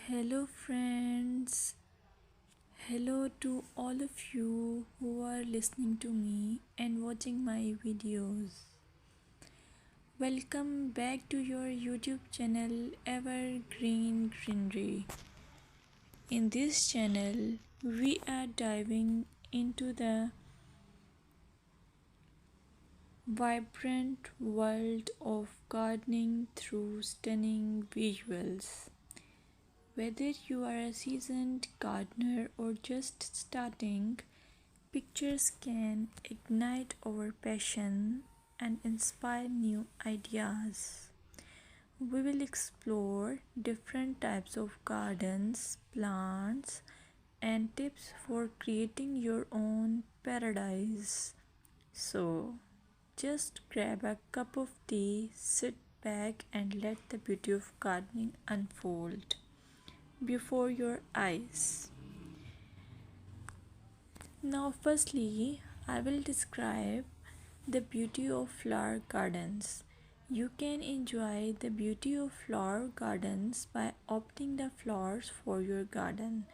Hello, friends. Hello to all of you who are listening to me and watching my videos. Welcome back to your YouTube channel Evergreen Greenery. In this channel, we are diving into the vibrant world of gardening through stunning visuals. Whether you are a seasoned gardener or just starting, pictures can ignite our passion and inspire new ideas. We will explore different types of gardens, plants, and tips for creating your own paradise. So, just grab a cup of tea, sit back, and let the beauty of gardening unfold before your eyes. Now, firstly, I will describe the beauty of flower gardens. You can enjoy the beauty of flower gardens by opting the flowers for your garden.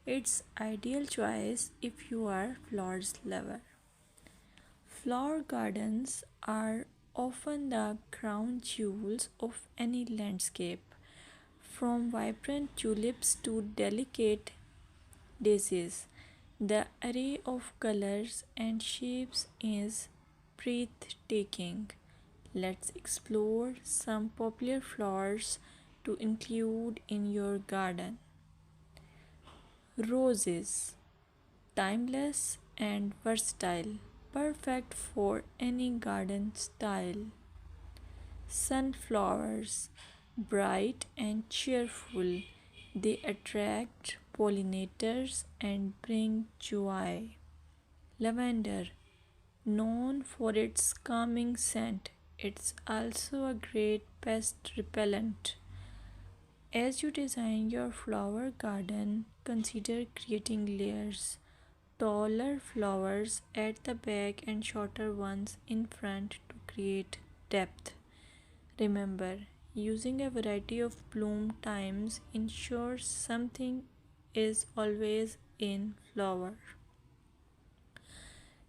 It's ideal choice if you are flowers lover. Flower gardens are often the crown jewels of any landscape, from vibrant tulips to delicate daisies. The array of colors and shapes is breathtaking. Let's explore some popular flowers to include in your garden. Roses, timeless and versatile, perfect for any garden style. Sunflowers, bright and cheerful, they attract pollinators and bring joy. Lavender, known for its calming scent, it's also a great pest repellent. As you design your flower garden, consider creating layers. Taller flowers at the back and shorter ones in front to create depth. Remember, using a variety of bloom times ensures something is always in flower.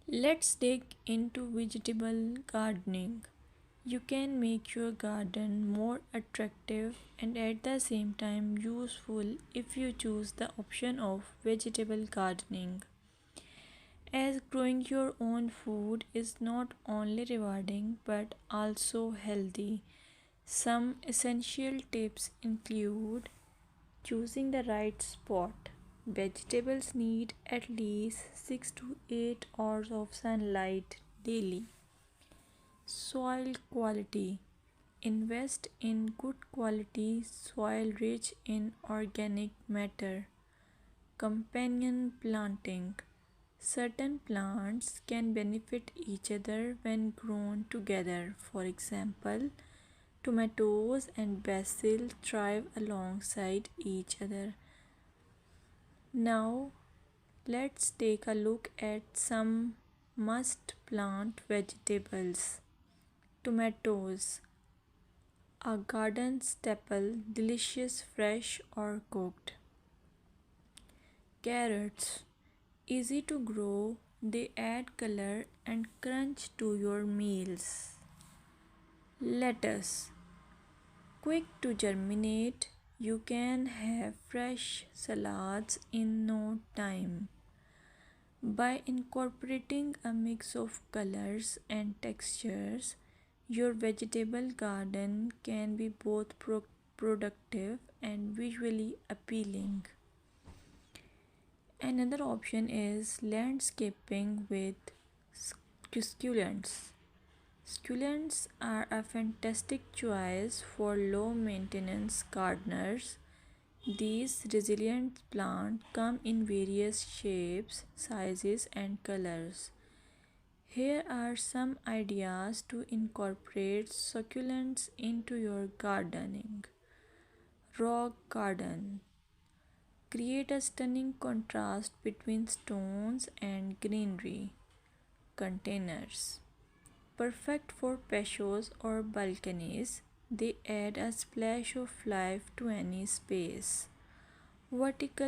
Let's dig into vegetable gardening. You can make your garden more attractive and at the same time useful if you choose the option of vegetable gardening. As growing your own food is not only rewarding but also healthy. Some essential tips include choosing the right spot. Vegetables need at least 6 to 8 hours of sunlight daily. Soil quality. Invest in good quality soil rich in organic matter. Companion planting. Certain plants can benefit each other when grown together. For example, tomatoes and basil thrive alongside each other. Now, let's take a look at some must plant vegetables. Tomatoes, a garden staple, delicious fresh or cooked. Carrots, easy to grow, they add color and crunch to your meals. Lettuce, quick to germinate, you can have fresh salads in no time. By incorporating a mix of colors and textures, your vegetable garden can be both productive and visually appealing. Another option is landscaping with succulents. Succulents are a fantastic choice for low maintenance gardeners. These resilient plants come in various shapes, sizes, and colors. Here are some ideas to incorporate succulents into your gardening. Rock garden. Create a stunning contrast between stones and greenery. Containers. Perfect for patios or balconies, they add a splash of life to any space. Vertical